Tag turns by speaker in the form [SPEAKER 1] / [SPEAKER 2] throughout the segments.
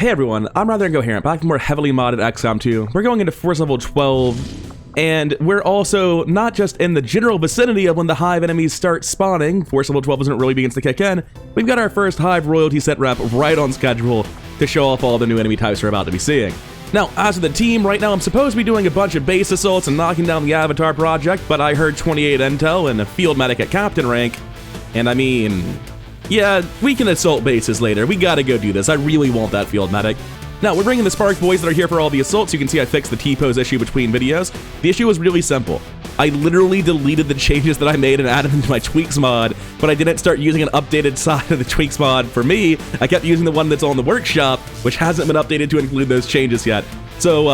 [SPEAKER 1] Hey everyone, I'm Rather Incoherent, back with more heavily modded XCOM 2. We're going into Force Level 12, and we're also not just in the general vicinity of when the Hive enemies start spawning. Force Level 12 isn't really begins to kick in. We've got our first Hive royalty set rep right on schedule to show off all the new enemy types we're about to be seeing. Now, as for the team, right now I'm supposed to be doing a bunch of base assaults and knocking down the Avatar project, but I heard 28 intel and a field medic at captain rank, and I mean, yeah, we can assault bases later. We gotta go do this. I really want that field medic. Now, we're bringing the Spark boys that are here for all the assaults. You can see I fixed the T-pose issue between videos. The issue was really simple. I literally deleted the changes that I made and added them to my Tweaks mod, but I didn't start using an updated side of the Tweaks mod for me. I kept using the one that's on the workshop, which hasn't been updated to include those changes yet. So,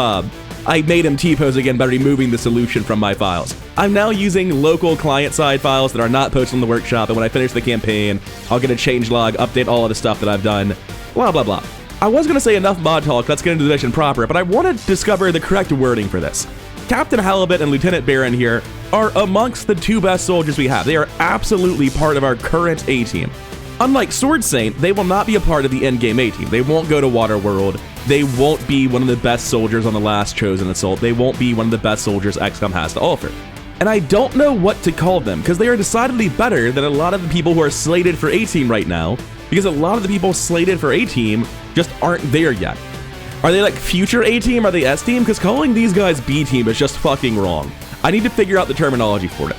[SPEAKER 1] I made him T-pose again by removing the solution from my files. I'm now using local client-side files that are not posted on the workshop, and when I finish the campaign, I'll get a changelog, update all of the stuff that I've done, blah, blah, blah. I was going to say enough mod talk, let's get into the mission proper, but I want to discover the correct wording for this. Captain Halibut and Lieutenant Baron here are amongst the two best soldiers we have. They are absolutely part of our current A-team. Unlike Sword Saint, they will not be a part of the endgame A-team. They won't go to Waterworld. They won't be one of the best soldiers on the last Chosen Assault. They won't be one of the best soldiers XCOM has to offer. And I don't know what to call them, because they are decidedly better than a lot of the people who are slated for A-team right now, because a lot of the people slated for A-team just aren't there yet. Are they like future A-team? Are they S-team? Because calling these guys B-team is just fucking wrong. I need to figure out the terminology for it.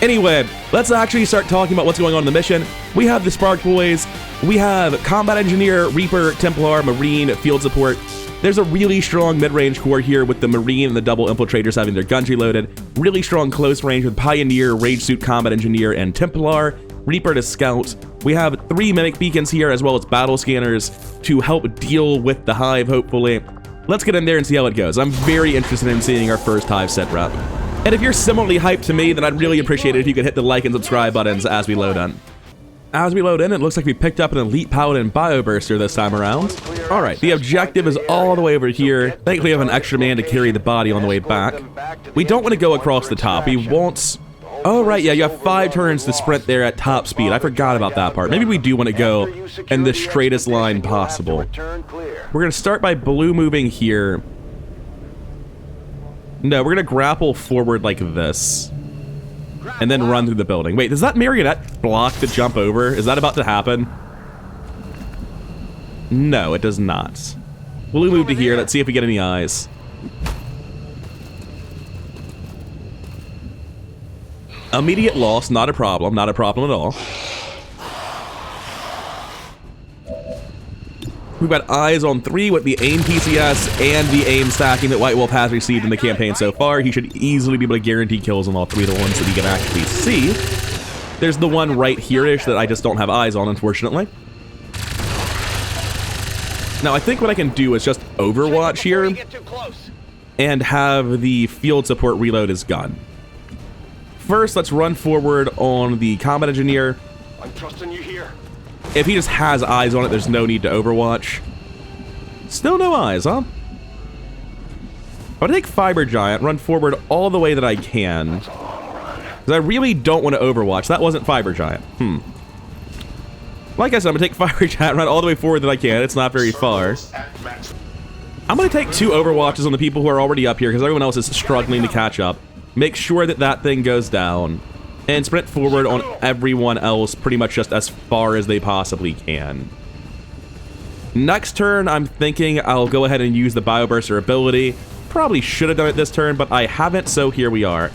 [SPEAKER 1] Anyway, let's actually start talking about what's going on in the mission. We have the Spark Boys, we have Combat Engineer, Reaper, Templar, Marine, Field Support. There's a really strong mid-range core here with the Marine and the double Infiltrators having their guns reloaded. Really strong close range with Pioneer, Rage Suit, Combat Engineer, and Templar. Reaper to Scout. We have 3 Mimic Beacons here as well as Battle Scanners to help deal with the Hive, hopefully. Let's get in there and see how it goes. I'm very interested in seeing our first Hive set rep. And if you're similarly hyped to me, then I'd really appreciate it if you could hit the like and subscribe buttons as we load in. As we load in, it looks like we picked up an Elite Paladin Bioburster this time around. Alright, the objective is all the way over here. Thankfully, we have an extra man to carry the body on the way back. We don't want to go across the top. We won't... Oh, right, yeah, you have 5 turns to sprint there at top speed. I forgot about that part. Maybe we do want to go in the straightest line possible. We're going to start by blue moving here. No, we're going to grapple forward like this. And then run through the building. Wait, does that marionette block the jump over? Is that about to happen? No, it does not. Blue move to here. Let's see if we get any eyes. Immediate loss, not a problem. Not a problem at all. We've got eyes on 3 with the aim PCS and the aim stacking that White Wolf has received in the campaign so far. He should easily be able to guarantee kills on all 3 of the ones that he can actually see. There's the one right here-ish that I just don't have eyes on, unfortunately. Now, I think what I can do is just overwatch here and have the field support reload his gun. First, let's run forward on the Combat Engineer.
[SPEAKER 2] I'm trusting you here.
[SPEAKER 1] If he just has eyes on it, there's no need to overwatch. Still no eyes, huh? I'm gonna take Fiber Giant, run forward all the way that I can. Because I really don't want to overwatch. That wasn't Fiber Giant. Like I said, I'm gonna take Fiber Giant, run all the way forward that I can. It's not very far. I'm gonna take 2 overwatches on the people who are already up here, because everyone else is struggling to catch up. Make sure that that thing goes down. And sprint forward on everyone else pretty much just as far as they possibly can. Next turn, I'm thinking I'll go ahead and use the Bioburster ability. Probably should have done it this turn, but I haven't, so here we are.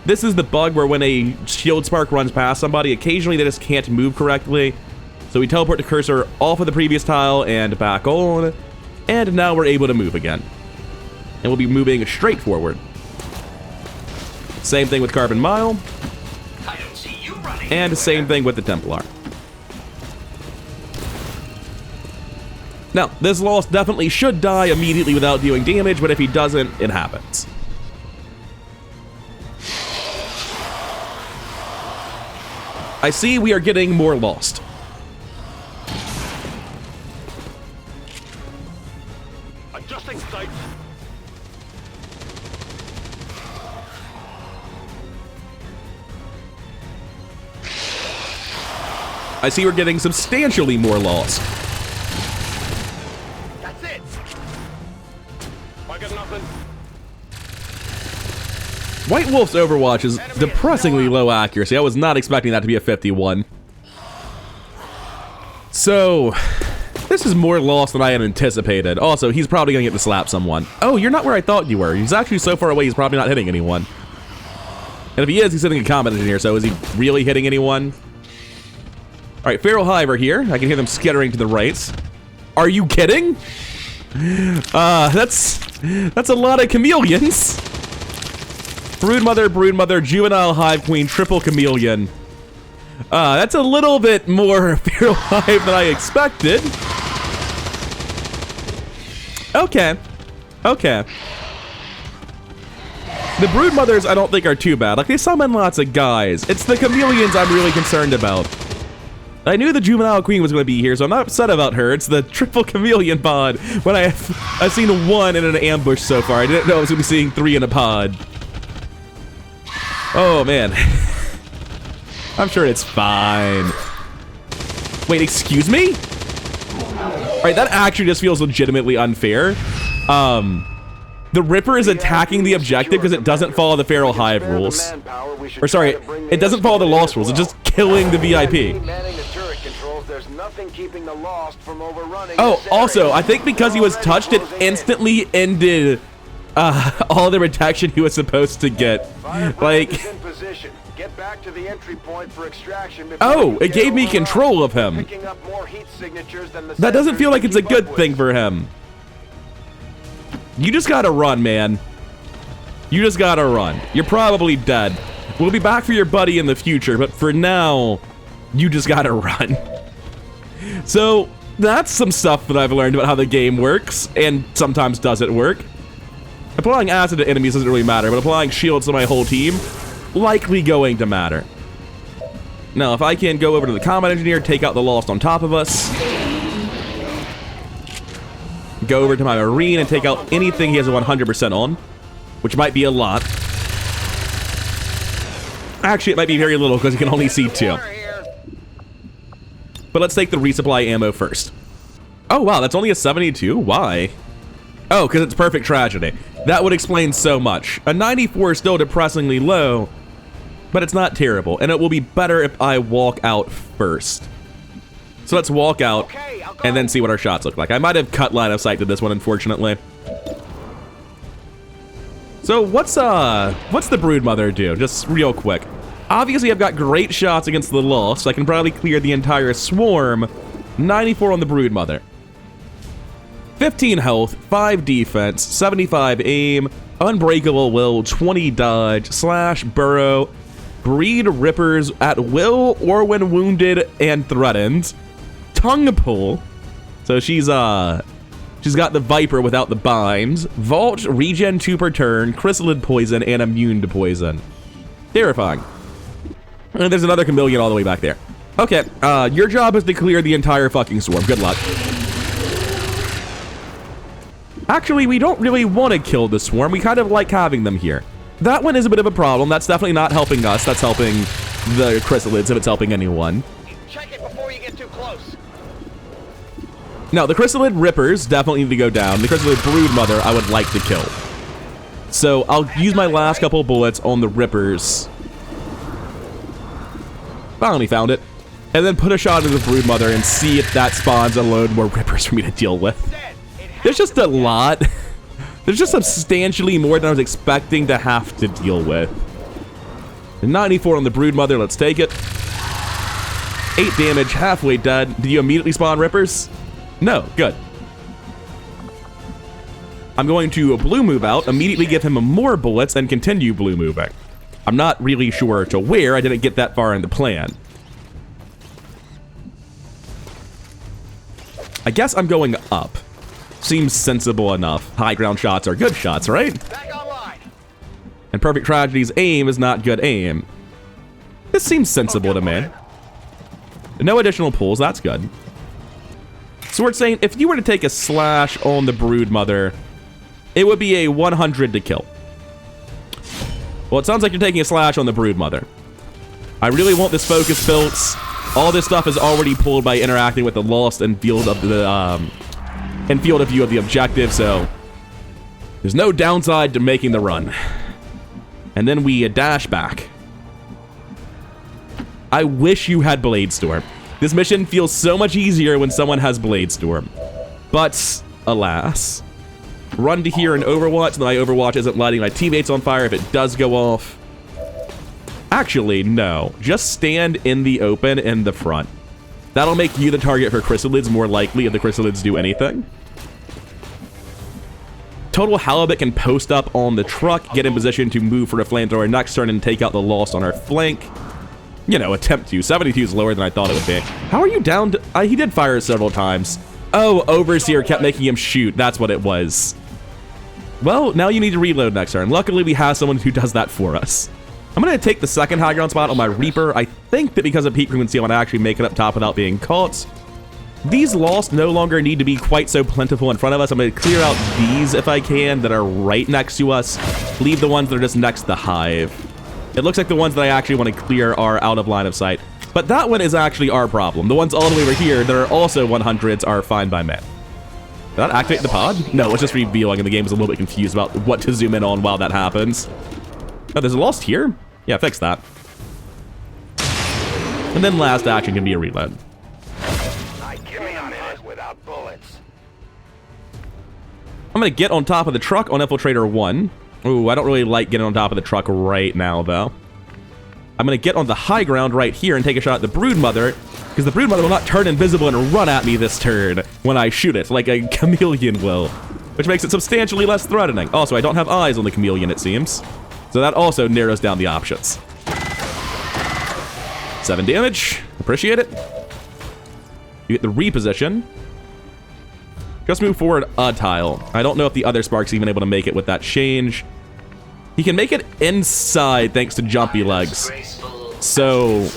[SPEAKER 1] This is the bug where when a shield spark runs past somebody, occasionally they just can't move correctly. So we teleport the cursor off of the previous tile and back on. And now we're able to move again. And we'll be moving straight forward. Same thing with Carbon Mile. And same thing with the Templar. Now, this loss definitely should die immediately without dealing damage, but if he doesn't, it happens. I see we are getting more lost.
[SPEAKER 2] Adjusting sights.
[SPEAKER 1] I see we're getting substantially more lost.
[SPEAKER 2] That's it. I got nothing.
[SPEAKER 1] White Wolf's Overwatch is depressingly low accuracy. I was not expecting that to be a 51. So, this is more lost than I had anticipated. Also, he's probably gonna get to slap someone. Oh, you're not where I thought you were. He's actually so far away, he's probably not hitting anyone. And if he is, he's hitting a combat engineer, so is he really hitting anyone? Alright, Feral Hive are here. I can hear them skittering to the right. Are you kidding? That's a lot of chameleons. Broodmother, Juvenile Hive Queen, Triple Chameleon. That's a little bit more Feral Hive than I expected. Okay. The Broodmothers I don't think are too bad. Like, they summon lots of guys. It's the chameleons I'm really concerned about. I knew the Juvenile Queen was going to be here, so I'm not upset about her. It's the Triple Chameleon pod. When I've seen one in an ambush so far. I didn't know I was going to be seeing 3 in a pod. Oh, man. I'm sure it's fine. Wait, excuse me? Alright, that actually just feels legitimately unfair. The Ripper is attacking the objective because it doesn't follow the Feral Hive rules. Or sorry, it doesn't follow the Lost rules. It's just killing the VIP. Oh, also, I think because he was touched, it instantly ended all the protection he was supposed to get. Like... Oh, it gave me control of him. That doesn't feel like it's a good thing for him. You just gotta run, man. You just gotta run. You're probably dead. We'll be back for your buddy in the future, but for now, you just gotta run. So, that's some stuff that I've learned about how the game works, and sometimes doesn't work. Applying acid to enemies doesn't really matter, but applying shields to my whole team, likely going to matter. Now, if I can go over to the combat engineer, take out the Lost on top of us, go over to my Marine and take out anything he has a 100% on, which might be a lot. Actually, it might be very little because you can only see 2. But let's take the resupply ammo first. Oh, wow, that's only a 72? Why? Oh, because it's Perfect Tragedy. That would explain so much. A 94 is still depressingly low, but it's not terrible, and it will be better if I walk out first. So let's walk out and then see what our shots look like. I might have cut line of sight to this one, unfortunately. So what's the Broodmother do? Just real quick. Obviously, I've got great shots against the Lost, so I can probably clear the entire swarm. 94 on the Broodmother. 15 health, 5 defense, 75 aim, unbreakable will, 20 dodge, slash burrow, breed rippers at will or when wounded and threatened, tongue pull, so she's got the Viper without the binds, vault, regen 2 per turn, chrysalid poison, and immune to poison. Terrifying. And there's another chameleon all the way back there. Okay, your job is to clear the entire fucking swarm. Good luck. Actually, we don't really want to kill the swarm. We kind of like having them here. That one is a bit of a problem. That's definitely not helping us. That's helping the chrysalids if it's helping anyone.
[SPEAKER 2] Check it before you get too close.
[SPEAKER 1] Now, the chrysalid rippers definitely need to go down. The chrysalid broodmother I would like to kill. So I'll use my last couple of bullets on the rippers. Finally found it. And then put a shot into the broodmother and see if that spawns a load more rippers for me to deal with. There's just a lot. There's just substantially more than I was expecting to have to deal with. 94 on the broodmother, let's take it. 8 damage, halfway dead. Did you immediately spawn rippers? No, good. I'm going to blue move out, immediately give him more bullets, and continue blue moving. I'm not really sure to where, I didn't get that far in the plan. I guess I'm going up. Seems sensible enough. High ground shots are good shots, right?
[SPEAKER 2] Back online.
[SPEAKER 1] And Perfect Tragedy's aim is not good aim. This seems sensible to me. No additional pulls, that's good. So we're saying if you were to take a slash on the broodmother, it would be a 100 to kill. Well, it sounds like you're taking a slash on the broodmother. I really want this focus built. All this stuff is already pulled by interacting with the Lost and Field of the in field of view of the objective, so there's no downside to making the run. And then we dash back. I wish you had Blade Storm. This mission feels so much easier when someone has Blade Storm. But, alas. Run to here in Overwatch, so that my Overwatch isn't lighting my teammates on fire if it does go off. Actually, no. Just stand in the open in the front. That'll make you the target for chrysalids more likely if the chrysalids do anything. Total Halibut can post up on the truck, get in position to move for a flamethrower next turn and take out the Lost on our flank. You know, attempt to. 72 is lower than I thought it would be. How are you down to... he did fire several times. Oh, Overseer kept making him shoot. That's what it was. Well, now you need to reload next turn. Luckily, we have someone who does that for us. I'm going to take the second high ground spot on my Reaper. I think that because of peak frequency, I'm going to actually make it up top without being caught. These Lost no longer need to be quite so plentiful in front of us. I'm going to clear out these if I can that are right next to us. Leave the ones that are just next to the Hive. It looks like the ones that I actually want to clear are out of line of sight. But that one is actually our problem. The ones all the way over here that are also 100s are fine by me. Did that activate the pod? No, it's just revealing, and the game is a little bit confused about what to zoom in on while that happens. Oh, there's a Lost here? Yeah, fix that. And then last action can be a reload.
[SPEAKER 2] Give me a minute without bullets.
[SPEAKER 1] I'm going to get on top of the truck on Infiltrator 1. Ooh, I don't really like getting on top of the truck right now, though. I'm going to get on the high ground right here and take a shot at the Broodmother, because the Broodmother will not turn invisible and run at me this turn when I shoot it, like a chameleon will, which makes it substantially less threatening. Also, I don't have eyes on the chameleon, it seems, so that also narrows down the options. 7 damage. Appreciate it. You get the reposition. Just move forward a tile. I don't know if the other Spark's even able to make it with that change. He can make it inside thanks to jumpy legs. So,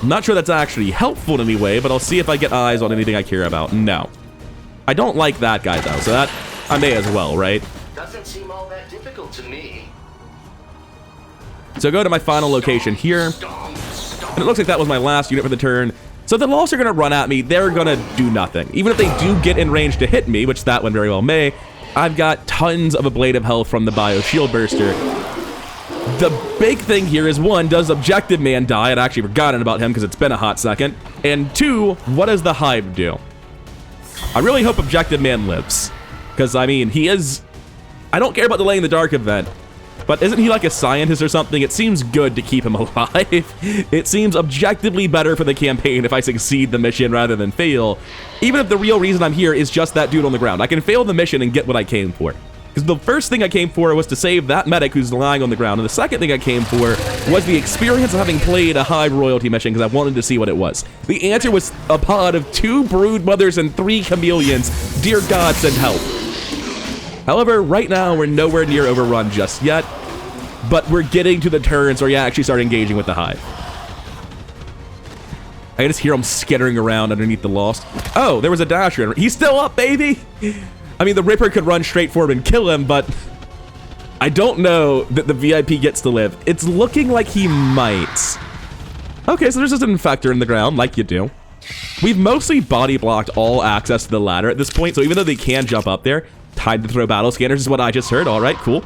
[SPEAKER 1] I'm not sure that's actually helpful in any way, but I'll see if I get eyes on anything I care about. No. I don't like that guy, though, so that I may as well, right?
[SPEAKER 3] Doesn't seem all that difficult to me.
[SPEAKER 1] So go to my final location here. And it looks like that was my last unit for the turn. So the Lost are going to run at me. They're going to do nothing. Even if they do get in range to hit me, which that one very well may, I've got tons of ablative health from the Bio Shield Burster. The big thing here is, one, does Objective Man die? I'd actually forgotten about him because it's been a hot second. And two, what does the Hive do? I really hope Objective Man lives. Because, I mean, he is... I don't care about delaying the Dark event. But isn't he like a scientist or something? It seems good to keep him alive. It seems objectively better for the campaign if I succeed the mission rather than fail. Even if the real reason I'm here is just that dude on the ground. I can fail the mission and get what I came for. Because the first thing I came for was to save that medic who's lying on the ground. And the second thing I came for was the experience of having played a Hive royalty mission because I wanted to see what it was. The answer was a pod of 2 Broodmothers and 3 chameleons. Dear God, send help. However, right now, we're nowhere near overrun just yet, but we're getting to the turns where you actually start engaging with the Hive. I just hear him skittering around underneath the Lost. Oh, there was a Dasher. He's still up, baby! I mean, the Ripper could run straight for him and kill him, but I don't know that the VIP gets to live. It's looking like he might. Okay, so there's just an Infector in the ground, like you do. We've mostly body blocked all access to the ladder at this point, so even though they can jump up there, time to throw battle scanners is what I just heard. All right, cool.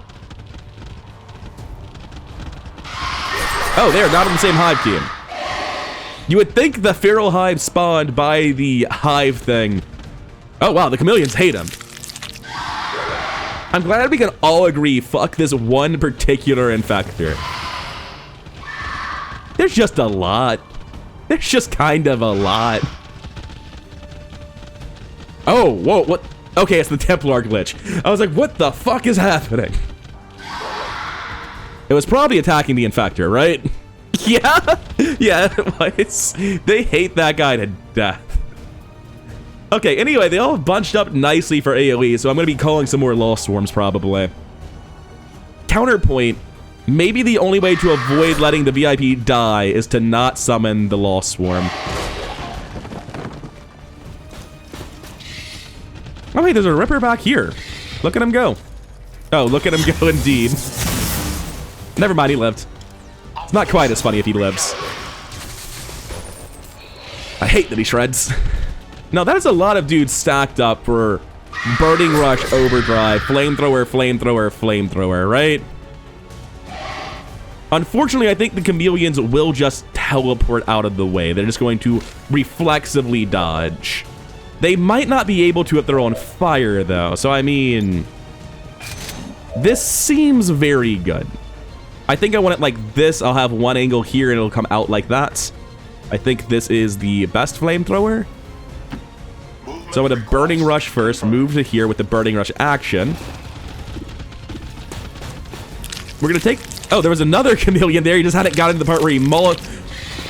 [SPEAKER 1] Oh, they're not on the same Hive team. You would think the Feral Hive spawned by the Hive thing. Oh, wow, the chameleons hate him. I'm glad we can all agree, fuck this one particular Infector. There's just a lot. There's just kind of a lot. Oh, whoa, what? Okay, it's the Templar glitch. I was like, what the fuck is happening? It was probably attacking the Infector, right? Yeah, yeah, it was. They hate that guy to death. Okay, anyway, they all bunched up nicely for AoE, so I'm going to be calling some more Lost Swarms, probably. Counterpoint, maybe the only way to avoid letting the VIP die is to not summon the Lost Swarm. Oh, hey, there's a Ripper back here. Look at him go. Oh, look at him go indeed. Never mind, he lived. It's not quite as funny if he lives. I hate that he shreds. Now, that is a lot of dudes stacked up for Burning Rush, Overdrive, Flamethrower, Flamethrower, Flamethrower, right? Unfortunately, I think the chameleons will just teleport out of the way. They're just going to reflexively dodge. They might not be able to if they're on fire, though. So, I mean, this seems very good. I think I want it like this. I'll have one angle here and it'll come out like that. I think this is the best flamethrower. So I'm going to Burning Rush first, move to here with the Burning Rush action. We're going to take... Oh, there was another chameleon there. He just hadn't gotten to the part where he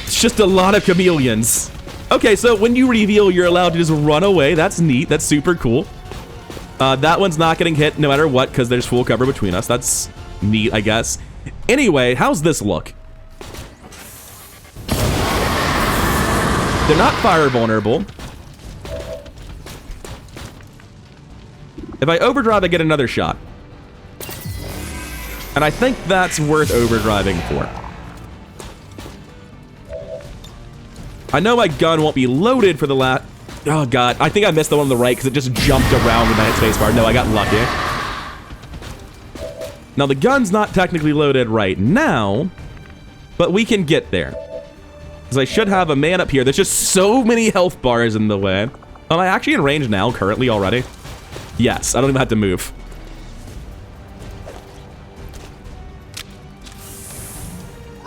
[SPEAKER 1] It's just a lot of chameleons. Okay, so when you reveal, you're allowed to just run away. That's neat. That's super cool. That one's not getting hit no matter what because there's full cover between us. That's neat, I guess. Anyway, how's this look? They're not fire vulnerable. If I overdrive, I get another shot. And I think that's worth overdriving for. I know my gun won't be loaded for the last... Oh, God. I think I missed the one on the right because it just jumped around with that spacebar. No, I got lucky. Now, the gun's not technically loaded right now, but we can get there. Because I should have a man up here. There's just so many health bars in the way. Am I actually in range now, currently, already? Yes, I don't even have to move.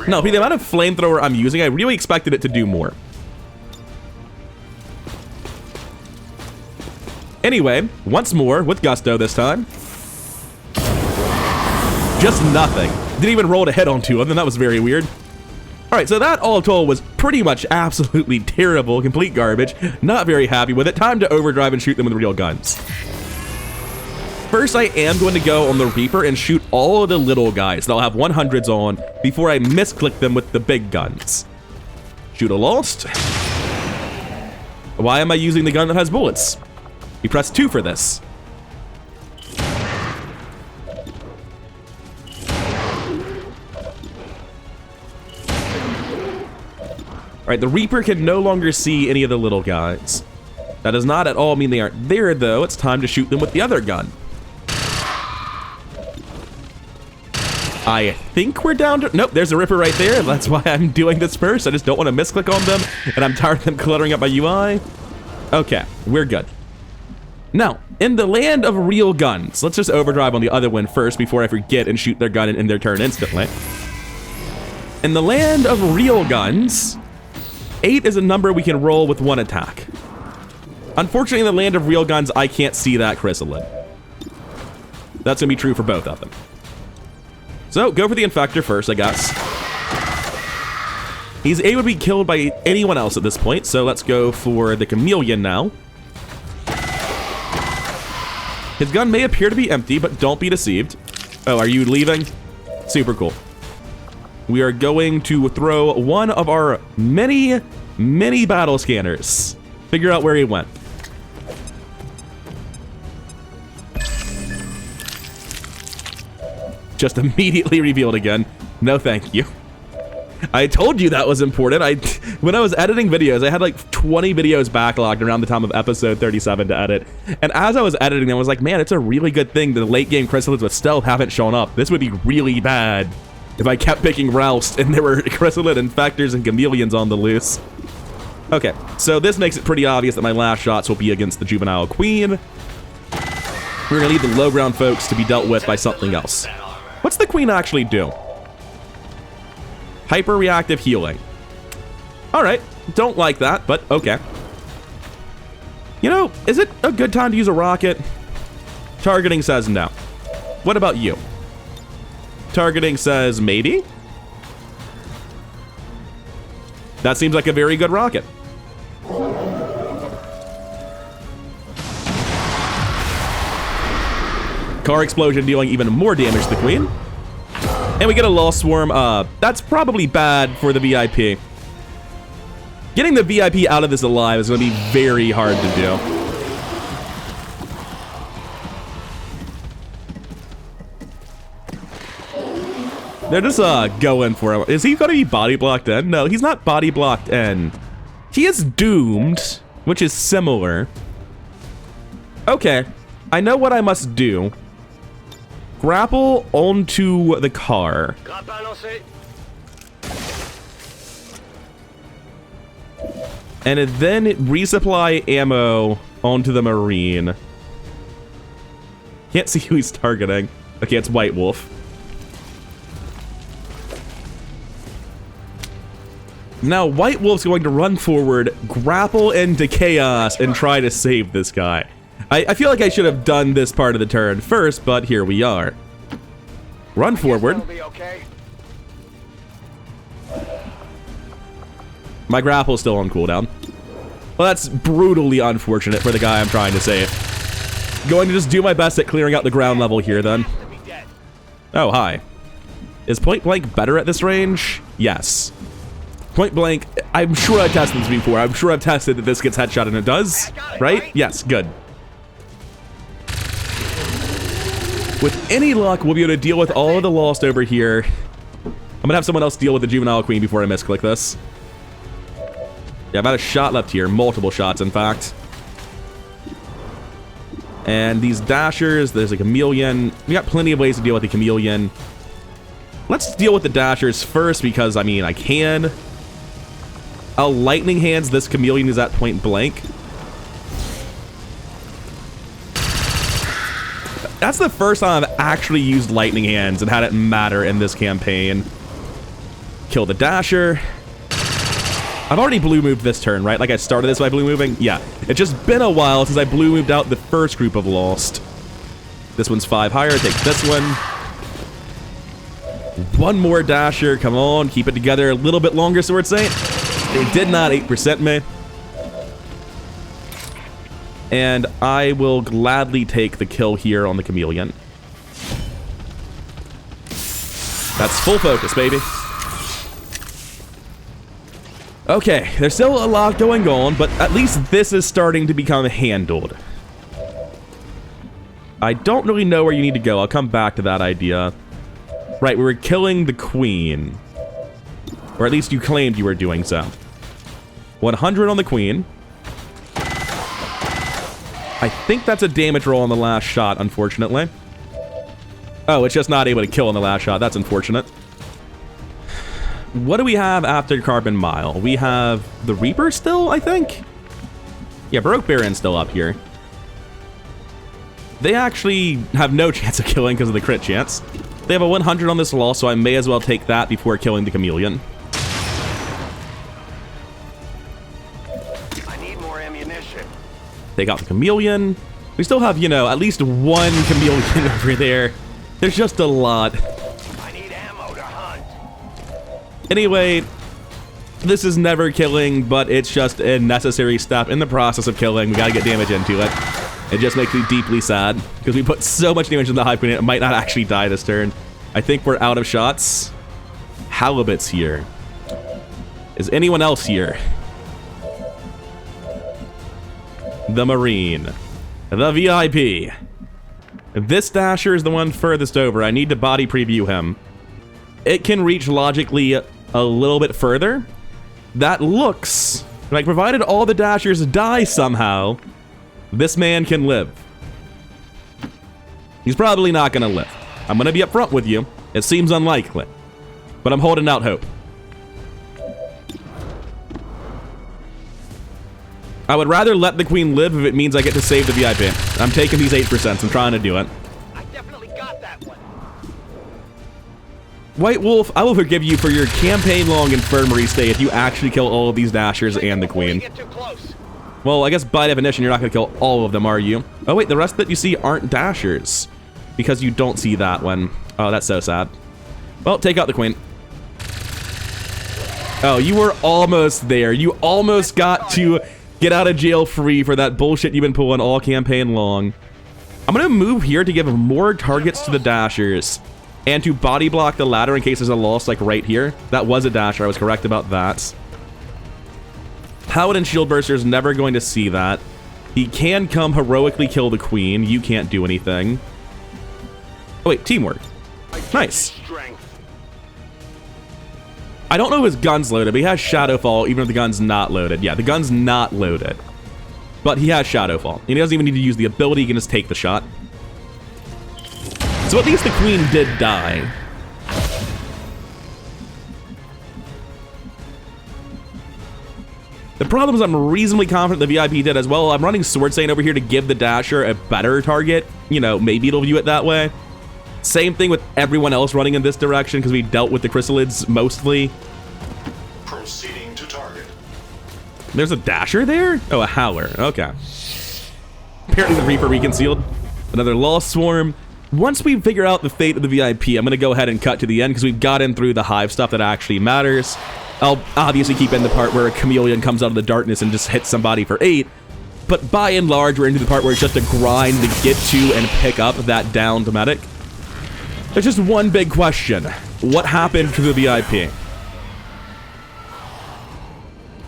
[SPEAKER 1] No, the amount of flamethrower I'm using, I really expected it to do more. Anyway, once more, with gusto this time. Just nothing. Didn't even roll to hit on two of them, that was very weird. Alright, so that all told was pretty much absolutely terrible, complete garbage. Not very happy with it. Time to overdrive and shoot them with real guns. First, I am going to go on the Reaper and shoot all of the little guys that I'll have 100s on before I misclick them with the big guns. Shoot a lost. Why am I using the gun that has bullets? You press 2 for this. Alright, the Reaper can no longer see any of the little guys. That does not at all mean they aren't there, though. It's time to shoot them with the other gun. I think we're down to... Nope, there's a Ripper right there. That's why I'm doing this first. I just don't want to misclick on them, and I'm tired of them cluttering up my UI. Okay, we're good. Now, in the land of real guns, let's just overdrive on the other one first before I forget and shoot their gun in their turn instantly. In the land of real guns, 8 is a number we can roll with 1 attack. Unfortunately, in the land of real guns, I can't see that chrysalid. That's going to be true for both of them. So, go for the Infector first, I guess. He's able to be killed by anyone else at this point, so let's go for the Chameleon now. His gun may appear to be empty, but don't be deceived. Oh, are you leaving? Super cool. We are going to throw one of our many, many battle scanners. Figure out where he went. Just immediately revealed again. No, thank you. I told you that was important. When I was editing videos, I had like 20 videos backlogged around the time of episode 37 to edit. And as I was editing them, I was like, man, it's a really good thing the late game chrysalids with stealth haven't shown up. This would be really bad if I kept picking Roust and there were chrysalid infectors and chameleons on the loose. Okay, so this makes it pretty obvious that my last shots will be against the Juvenile Queen. We're gonna leave the low ground folks to be dealt with by something else. What's the Queen actually do? Hyper-reactive healing. Alright, don't like that, but okay. You know, is it a good time to use a rocket? Targeting says no. What about you? Targeting says maybe? That seems like a very good rocket. Car explosion dealing even more damage to the Queen. And we get a Lost Swarm. That's probably bad for the VIP. Getting the VIP out of this alive is going to be very hard to do. They're just going for him. Is he going to be body blocked in? No, he's not body blocked in. He is doomed, which is similar. Okay. I know what I must do. Grapple onto the car. And then resupply ammo onto the Marine. Can't see who he's targeting. Okay, it's White Wolf. Now, White Wolf's going to run forward, grapple into chaos, and try to save this guy. I feel like I should have done this part of the turn first, but here we are. Run forward. My grapple's still on cooldown. Well, that's brutally unfortunate for the guy I'm trying to save. Going to just do my best at clearing out the ground level here, then. Oh, hi. Is point blank better at this range? Yes. Point blank, I'm sure I've tested this before. I'm sure I've tested that this gets headshot and it does, right? Yes, good. With any luck, we'll be able to deal with all of the lost over here. I'm gonna have someone else deal with the Juvenile Queen before I misclick this. Yeah, about a shot left here. Multiple shots, in fact. And these Dashers, there's a Chameleon. We got plenty of ways to deal with the Chameleon. Let's deal with the Dashers first because, I mean, I can. I'll Lightning Hands this Chameleon is at point blank. That's the first time I've actually used Lightning Hands and had it matter in this campaign. Kill the Dasher. I've already blue moved this turn, right? Like I started this by blue moving? Yeah. It's just been a while since I blue moved out the first group of Lost. This one's 5 higher. Take this one. One more Dasher. Come on. Keep it together a little bit longer, Sword Saint. They did not 8% me. And I will gladly take the kill here on the Chameleon. That's full focus, baby. Okay, there's still a lot going on, but at least this is starting to become handled. I don't really know where you need to go. I'll come back to that idea. Right, we were killing the Queen. Or at least you claimed you were doing so. 100 on the Queen. I think that's a damage roll on the last shot, unfortunately. Oh, it's just not able to kill on the last shot. That's unfortunate. What do we have after Carbon Mile? We have the Reaper still, I think? Yeah, Baroque Baron's still up here. They actually have no chance of killing because of the crit chance. They have a 100 on this law, so I may as well take that before killing the Chameleon.
[SPEAKER 2] I need more ammunition.
[SPEAKER 1] Take out the Chameleon. We still have, you know, at least one Chameleon over there. There's just a lot.
[SPEAKER 2] I need ammo to hunt.
[SPEAKER 1] Anyway, this is never killing, but it's just a necessary step in the process of killing. We gotta get damage into it. It just makes me deeply sad, because we put so much damage in the Hive Queen, it might not actually die this turn. I think we're out of shots. Halibut's here. Is anyone else here? The Marine. The VIP. This Dasher is the one furthest over. I need to body preview him. It can reach logically a little bit further. That looks like, provided all the Dashers die somehow, this man can live. He's probably not gonna live. I'm gonna be upfront with you. It seems unlikely, but I'm holding out hope. I would rather let the Queen live if it means I get to save the VIP. I'm taking these 8%. I'm trying to do it.
[SPEAKER 2] I definitely got that one.
[SPEAKER 1] White Wolf, I will forgive you for your campaign-long infirmary stay if you actually kill all of these Dashers and the Queen.
[SPEAKER 2] Get too close.
[SPEAKER 1] Well, I guess by definition, you're not going to kill all of them, are you? Oh, wait, the rest that you see aren't Dashers. Because you don't see that one. Oh, that's so sad. Well, take out the Queen. Oh, you were almost there. You almost got to get out of jail free for that bullshit you've been pulling all campaign long. I'm going to move here to give more targets to the Dashers. And to body block the ladder in case there's a loss, like right here. That was a Dasher. I was correct about that. Paladin Shield Burster is never going to see that. He can come heroically kill the Queen. You can't do anything. Oh, wait. Teamwork. Nice. I don't know if his gun's loaded, but he has Shadowfall even if the gun's not loaded. Yeah, the gun's not loaded. but he has Shadowfall. And he doesn't even need to use the ability, he can just take the shot. So at least the Queen did die. The problem is I'm reasonably confident the VIP did as well. I'm running Sword Saint over here to give the Dasher a better target. You know, maybe it'll view it that way. Same thing with everyone else running in this direction because we dealt with the Chrysalids mostly.
[SPEAKER 4] Proceeding to target.
[SPEAKER 1] There's a Dasher there? Oh, a Howler. Okay. Apparently the Reaper reconcealed. Another Lost Swarm. Once we figure out the fate of the VIP, I'm going to go ahead and cut to the end because we've gotten through the Hive stuff that actually matters. I'll obviously keep in the part where a Chameleon comes out of the darkness and just hits somebody for 8. But by and large, we're into the part where it's just a grind to get to and pick up that downed medic. There's just one big question. What happened to the VIP?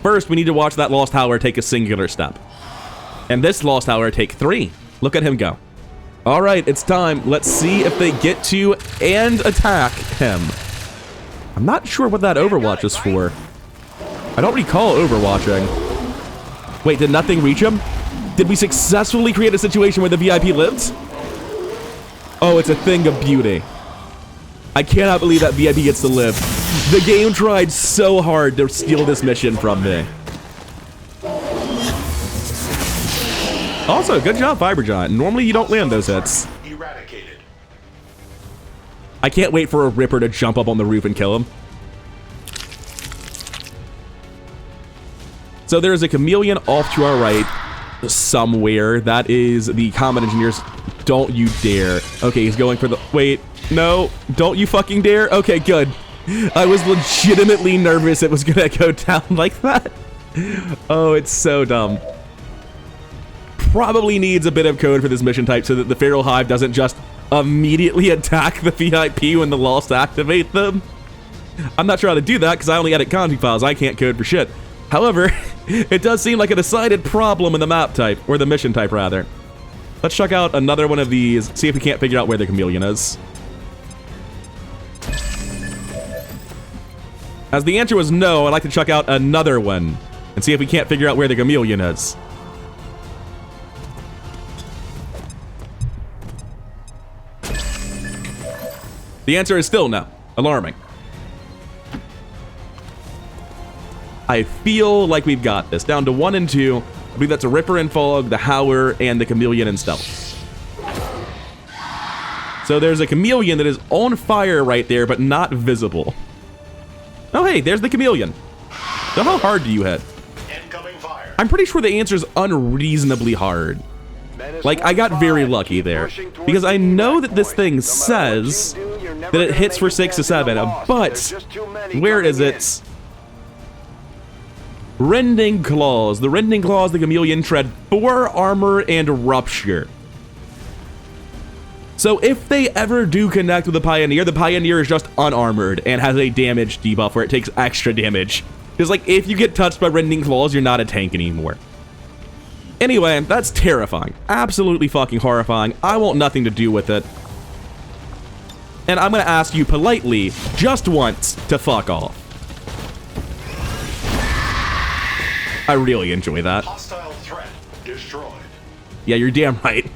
[SPEAKER 1] First, we need to watch that Lost Howler take a singular step. And this Lost Howler take 3. Look at him go. All right, it's time. Let's see if they get to and attack him. I'm not sure what that Overwatch is for. I don't recall Overwatching. Wait, did nothing reach him? Did we successfully create a situation where the VIP lived? Oh, it's a thing of beauty. I cannot believe that VIP gets to live. The game tried so hard to steal this mission from me. Also, good job, Fiber Giant. Normally you don't land those hits.
[SPEAKER 4] Eradicated.
[SPEAKER 1] I can't wait for a Ripper to jump up on the roof and kill him. So there's a Chameleon off to our right somewhere. That is the Combat Engineers. Don't you dare. Okay, he's going for the... Wait, no. Don't you fucking dare. Okay, good. I was legitimately nervous it was gonna go down like that. Oh, it's so dumb. Probably needs a bit of code for this mission type so that the Feral Hive doesn't just immediately attack the VIP when the Lost activate them. I'm not sure how to do that because I only edit config files. I can't code for shit. However, it does seem like a decided problem in the map type, or the mission type rather. Let's check out another one of these, see if we can't figure out where the Chameleon is. As the answer was no, I'd like to check out another one and see if we can't figure out where the Chameleon is. The answer is still no. Alarming. I feel like we've got this. Down to 1 and 2. I believe that's a Ripper and Fog, the Howler, and the Chameleon and Stealth. So there's a Chameleon that is on fire right there, but not visible. Oh, hey, there's the Chameleon. So how hard do you hit?
[SPEAKER 4] Incoming fire.
[SPEAKER 1] I'm pretty sure the answer is unreasonably hard. Like, I got very lucky there. Because I know that this thing says that it hits for 6 to 7, but where is it? Rending Claws. The Rending Claws, the Chameleon tread 4 armor and rupture. So if they ever do connect with the Pioneer is just unarmored and has a damage debuff where it takes extra damage. Because like if you get touched by Rending Claws, you're not a tank anymore. Anyway, that's terrifying. Absolutely fucking horrifying. I want nothing to do with it. And I'm gonna ask you politely, just once, to fuck off. I really enjoy that.
[SPEAKER 4] Hostile threat destroyed.
[SPEAKER 1] Yeah, you're damn right.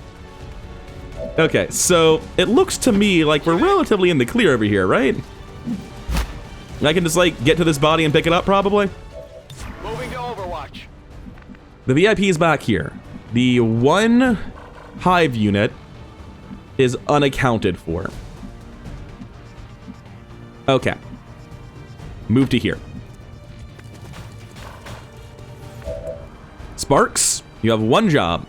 [SPEAKER 1] Okay, so it looks to me like we're relatively in the clear over here, right? I can just like get to this body and pick it up probably.
[SPEAKER 2] Moving to Overwatch.
[SPEAKER 1] The VIP is back here. The one Hive unit is unaccounted for. Okay. Move to here. Sparks, you have one job.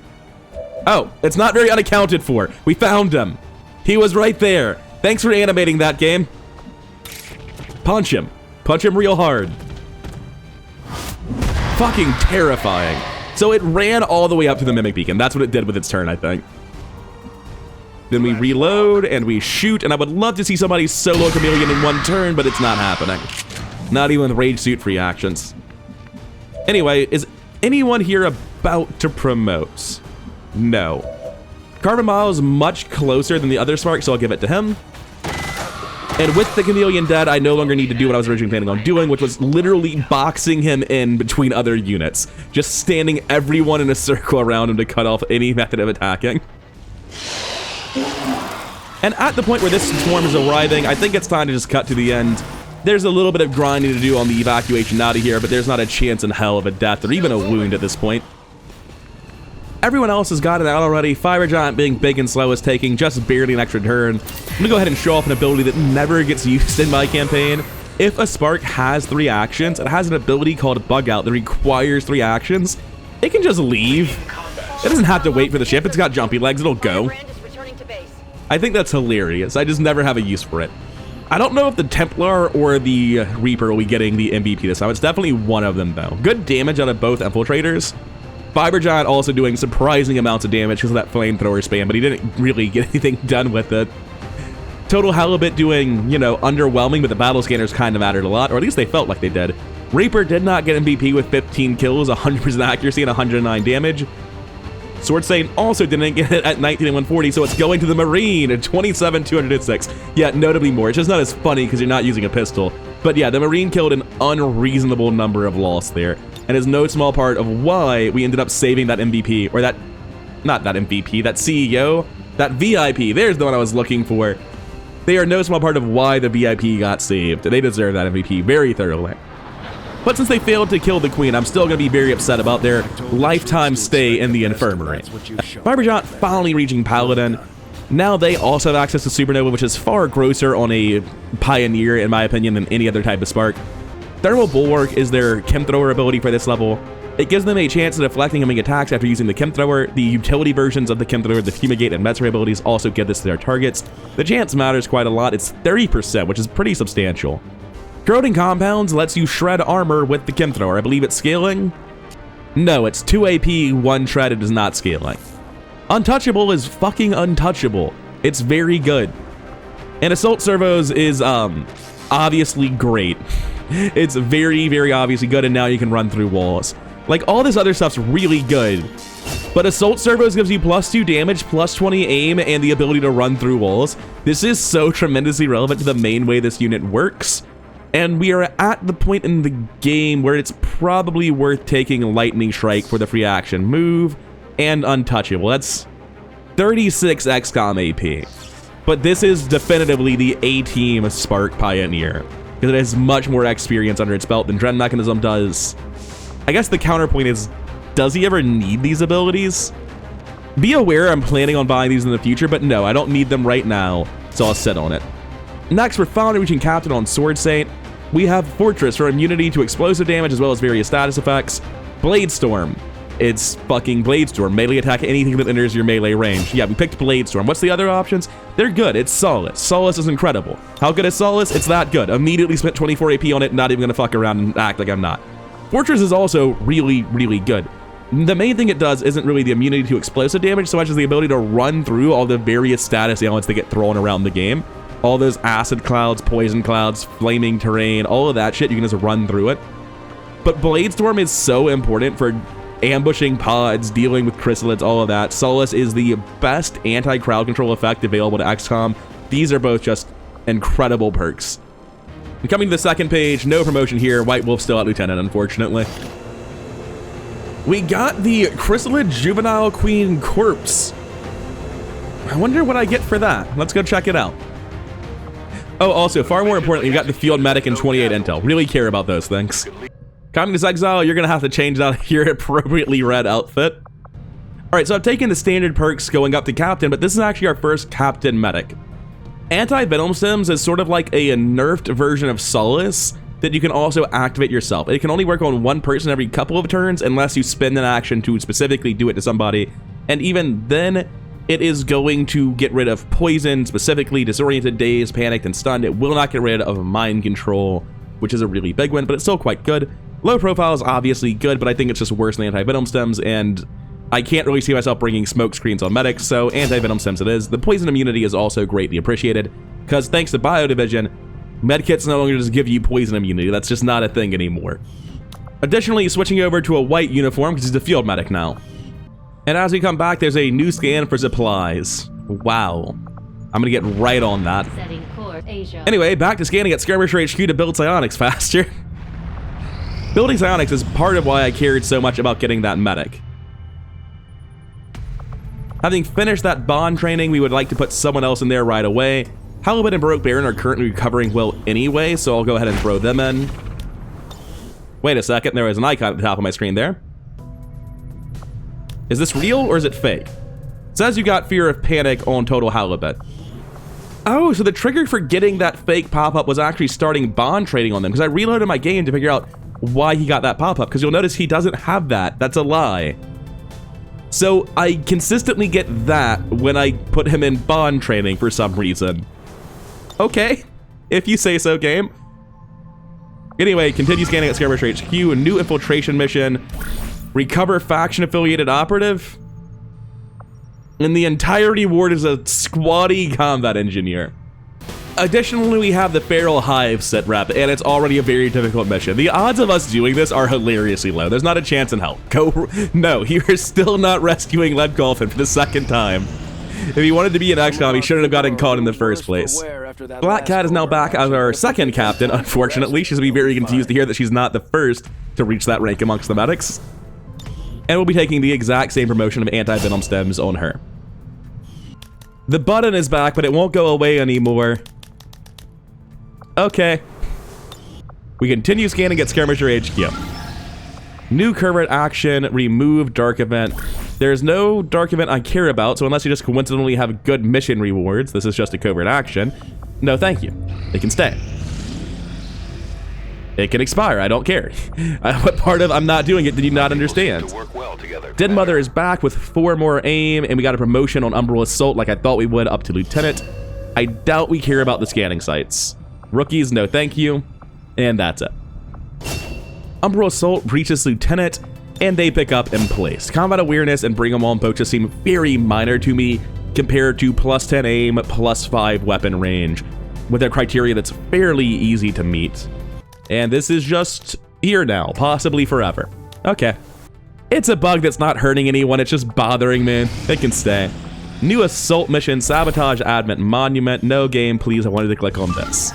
[SPEAKER 1] Oh, it's not very unaccounted for. We found him. He was right there. Thanks for animating that game. Punch him. Punch him real hard. Fucking terrifying. So it ran all the way up to the Mimic Beacon. That's what it did with its turn, I think. Then we reload and we shoot, and I would love to see somebody solo Chameleon in one turn, but it's not happening. Not even with Rage Suit free actions. Anyway, is anyone here about to promote? No. Carbon Mile is much closer than the other Spark, so I'll give it to him. And with the Chameleon dead, I no longer need to do what I was originally planning on doing, which was literally boxing him in between other units. Just standing everyone in a circle around him to cut off any method of attacking. And at the point where this swarm is arriving, I think it's time to just cut to the end. There's a little bit of grinding to do on the evacuation out of here, but there's not a chance in hell of a death or even a wound at this point. Everyone else has got it out already. Fiber Giant, being big and slow, is taking just barely an extra turn. I'm gonna go ahead and show off an ability that never gets used in my campaign. If a Spark has 3 actions, it has an ability called Bug Out that requires 3 actions. It can just leave. It doesn't have to wait for the ship. It's got jumpy legs. It'll go. I think that's hilarious. I just never have a use for it. I don't know if the Templar or the Reaper will be getting the MVP this time. It's definitely one of them, though. Good damage out of both Infiltrators. Fiber Giant also doing surprising amounts of damage because of that flamethrower spam, but he didn't really get anything done with it. Total Halibut doing, you know, underwhelming, but the battle scanners kind of mattered a lot, or at least they felt like they did. Reaper did not get MVP with 15 kills, 100% accuracy, and 109 damage. Sword Saint also didn't get it at 19 and 140, so it's going to the Marine at 27, 206. Yeah, notably more. It's just not as funny because you're not using a pistol. But yeah, the Marine killed an unreasonable number of loss there, and is no small part of why we ended up saving that MVP, or that, not that MVP, that CEO, that VIP. There's the one I was looking for. They are no small part of why the VIP got saved. They deserve that MVP very thoroughly. But since they failed to kill the Queen, I'm still going to be very upset about their lifetime stay in the infirmary. Fiber Giant finally reaching Paladin. Now they also have access to Supernova, which is far grosser on a Pioneer, in my opinion, than any other type of Spark. Thermal Bulwark is their Chem Thrower ability for this level. It gives them a chance of deflecting enemy attacks after using the Chem Thrower. The utility versions of the Chem Thrower, the Fumigate and Metzger abilities, also give this to their targets. The chance matters quite a lot. It's 30%, which is pretty substantial. Corroding Compounds lets you shred armor with the Chem Thrower. I believe it's scaling. No, it's 2 AP, 1 shred. It is not scaling. Untouchable is fucking untouchable. It's very good. And Assault Servos is obviously great. It's very, very obviously good, and now you can run through walls. Like, all this other stuff's really good, but Assault Servos gives you +2 damage, +20 aim, and the ability to run through walls. This is so tremendously relevant to the main way this unit works, and we are at the point in the game where it's probably worth taking Lightning Strike for the free action move and Untouchable. That's 36 XCOM AP, but this is definitively the A-Team Spark Pioneer, because it has much more experience under its belt than Dren Mechanism does. I guess the counterpoint is, does he ever need these abilities? Be aware I'm planning on buying these in the future, but no, I don't need them right now, so I'll sit on it. Next, we're finally reaching Captain on Sword Saint. We have Fortress for immunity to explosive damage as well as various status effects. Bladestorm. It's fucking Bladestorm. Melee attack anything that enters your melee range. Yeah, we picked Bladestorm. What's the other options? They're good. It's Solace. Solace is incredible. How good is Solace? It's that good. Immediately spent 24 AP on it, not even gonna fuck around and act like I'm not. Fortress is also really, really good. The main thing it does isn't really the immunity to explosive damage so much as the ability to run through all the various status ailments that get thrown around the game. All those acid clouds, poison clouds, flaming terrain, all of that shit, you can just run through it. But Bladestorm is so important for ambushing pods, dealing with chrysalids, all of that. Solace is the best anti-crowd control effect available to XCOM. These are both just incredible perks. And coming to the second page, no promotion here. White Wolf still at Lieutenant, unfortunately. We got the Chrysalid Juvenile Queen Corpse. I wonder what I get for that. Let's go check it out. Oh, also, far more importantly, we got the Field Medic and 28 Intel. Really care about those things. Communist Exile, you're gonna have to change out your appropriately red outfit. Alright, so I've taken the standard perks going up to Captain, but this is actually our first Captain Medic. Anti-Venom Stems is sort of like a nerfed version of Solace that you can also activate yourself. It can only work on one person every couple of turns unless you spend an action to specifically do it to somebody, and even then, it is going to get rid of poison, specifically disoriented, dazed, panicked, and stunned. It will not get rid of mind control, which is a really big one, but it's still quite good. Low profile is obviously good, but I think it's just worse than anti-venom stems, and I can't really see myself bringing smoke screens on medics, so anti-venom stems it is. The poison immunity is also greatly appreciated, because thanks to Bio Division, medkits no longer just give you poison immunity. That's just not a thing anymore. Additionally, switching over to a white uniform, because he's a field medic now. And as we come back, there's a new scan for supplies. Wow. I'm gonna get right on that.
[SPEAKER 5] Setting course North Asia.
[SPEAKER 1] Anyway, back to scanning at Skirmisher HQ to build psionics faster. Building psionics is part of why I cared so much about getting that medic. Having finished that bond training, we would like to put someone else in there right away. Halibut and Baroque Baron are currently recovering well anyway, so I'll go ahead and throw them in. Wait a second, there was an icon at the top of my screen there. Is this real or is it fake? It says you got Fear of Panic on Total Halibut. Oh, so the trigger for getting that fake pop-up was actually starting bond trading on them, because I reloaded my game to figure out why he got that pop-up, because you'll notice he doesn't have that. That's a lie. So I consistently get that when I put him in bond training for some reason. Okay, if you say so, game. Anyway, continue scanning at Skirmisher HQ, a new infiltration mission, recover faction-affiliated operative, and the entire reward is a squatty combat engineer. Additionally, we have the feral Hive sit rep, and it's already a very difficult mission. The odds of us doing this are hilariously low. There's not a chance in hell. No, you're still not rescuing Lead Golfin for the second time. If he wanted to be an XCOM, he shouldn't have gotten caught in the first place. Black Cat is now back as our second captain, unfortunately. She's going to be very confused to hear that she's not the first to reach that rank amongst the medics. And we'll be taking the exact same promotion of anti-venom stems on her. The button is back, but it won't go away anymore. Okay. We continue scanning at Skirmisher HQ. New Covert action, remove dark event. There's no dark event I care about, so unless you just coincidentally have good mission rewards, this is just a covert action. No, thank you. It can stay. It can expire, I don't care. What part of I'm not doing it did you not understand? Dead Mother is back with 4 more aim, and we got a promotion on Umbral Assault like I thought we would, up to Lieutenant. I doubt we care about the scanning sites. Rookies, no thank you. And that's it. Umbral Assault reaches Lieutenant, and they pick up in place. Combat awareness and bring them on both seem very minor to me compared to +10 aim, +5 weapon range, with a criteria that's fairly easy to meet. And this is just here now, possibly forever. Okay. It's a bug that's not hurting anyone, it's just bothering me. It can stay. New assault mission, sabotage admit monument. No game, please, I wanted to click on this.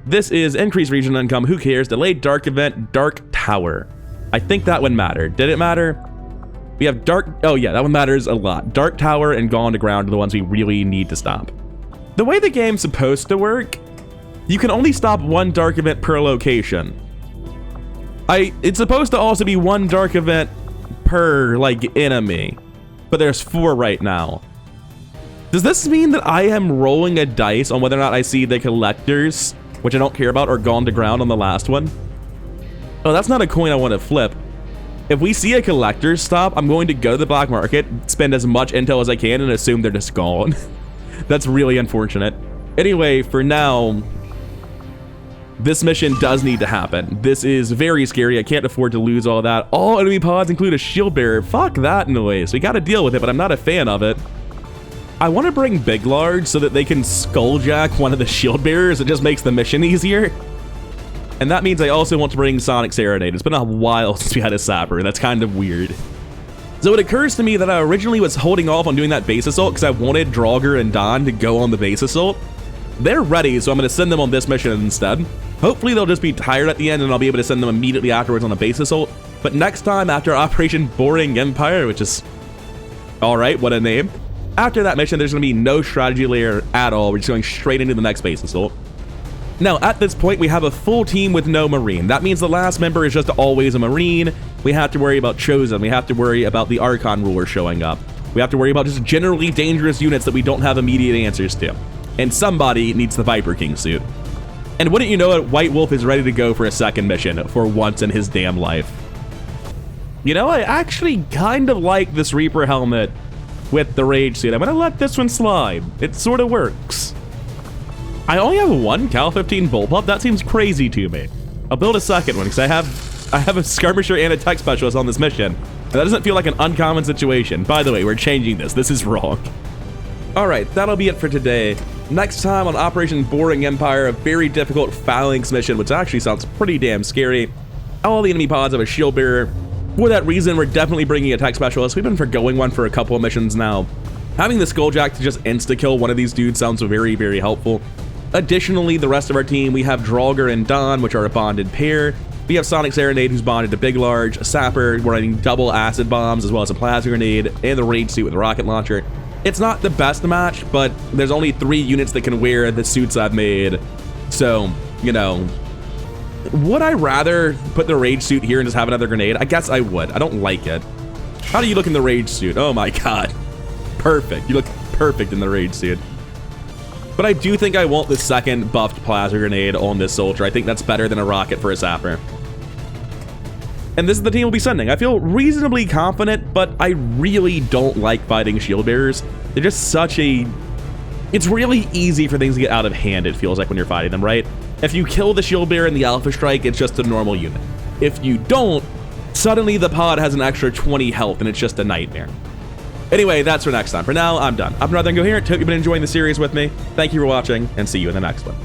[SPEAKER 1] This is increased regional income, who cares? Delayed dark event, Dark Tower. I think that one mattered. Did it matter? We have dark, oh yeah, that one matters a lot. Dark Tower and Gone to Ground are the ones we really need to stop. The way the game's supposed to work, you can only stop 1 dark event per location. It's supposed to also be 1 dark event per, like, enemy. But there's 4 right now. Does this mean that I am rolling a dice on whether or not I see the collectors, which I don't care about, or Gone to Ground on the last one? Oh, that's not a coin I want to flip. If we see a collector's stop, I'm going to go to the black market, spend as much intel as I can, and assume they're just gone. That's really unfortunate. Anyway, for now, this mission does need to happen. This is very scary. I can't afford to lose all that. All enemy pods include a shield bearer. Fuck that noise. We gotta deal with it, but I'm not a fan of it. I want to bring Big Large so that they can skulljack one of the shield bearers. It just makes the mission easier. And that means I also want to bring Sonic Serenade. It's been a while since we had a Sapper. That's kind of weird. So it occurs to me that I originally was holding off on doing that base assault because I wanted Draugr and Don to go on the base assault. They're ready, so I'm going to send them on this mission instead. Hopefully they'll just be tired at the end and I'll be able to send them immediately afterwards on a base assault. But next time, after Operation Boring Empire, which is... alright, what a name. After that mission, there's going to be no strategy layer at all. We're just going straight into the next base assault. Now, at this point, we have a full team with no Marine. That means the last member is just always a Marine. We have to worry about Chosen. We have to worry about the Archon Ruler showing up. We have to worry about just generally dangerous units that we don't have immediate answers to. And somebody needs the Viper King suit. And wouldn't you know it, White Wolf is ready to go for a second mission for once in his damn life. You know, I actually kind of like this Reaper helmet with the Rage suit. I'm gonna let this one slide. It sort of works. I only have 1 Cal 15 bullpup. That seems crazy to me. I'll build a second one because I have a skirmisher and a tech specialist on this mission. And that doesn't feel like an uncommon situation. By the way, we're changing this. This is wrong. Alright, that'll be it for today. Next time on Operation Boring Empire, a very difficult phalanx mission, which actually sounds pretty damn scary. All the enemy pods have a shield bearer. For that reason, we're definitely bringing a tech specialist. We've been forgoing one for a couple of missions now. Having the Skulljack to just insta-kill one of these dudes sounds very, very helpful. Additionally, the rest of our team, we have Draugr and Don, which are a bonded pair. We have Sonic Serenade, who's bonded to Big Large, a Sapper running double acid bombs, as well as a plasma grenade, and the Rage suit with a rocket launcher. It's not the best match, but there's only 3 units that can wear the suits I've made. So, you know, would I rather put the Rage suit here and just have another grenade? I guess I would. I don't like it. How do you look in the Rage suit? Oh my god. Perfect. You look perfect in the Rage suit. But I do think I want the second buffed plasma grenade on this soldier. I think that's better than a rocket for a Sapper. And this is the team we'll be sending. I feel reasonably confident, but I really don't like fighting shield bearers. They're just such a... It's really easy for things to get out of hand, it feels like, when you're fighting them, right? If you kill the shield bearer in the Alpha Strike, it's just a normal unit. If you don't, suddenly the pod has an extra 20 health, and it's just a nightmare. Anyway, that's for next time. For now, I'm done. I'm Rather Incoherent. Hope you've been enjoying the series with me. Thank you for watching, and see you in the next one.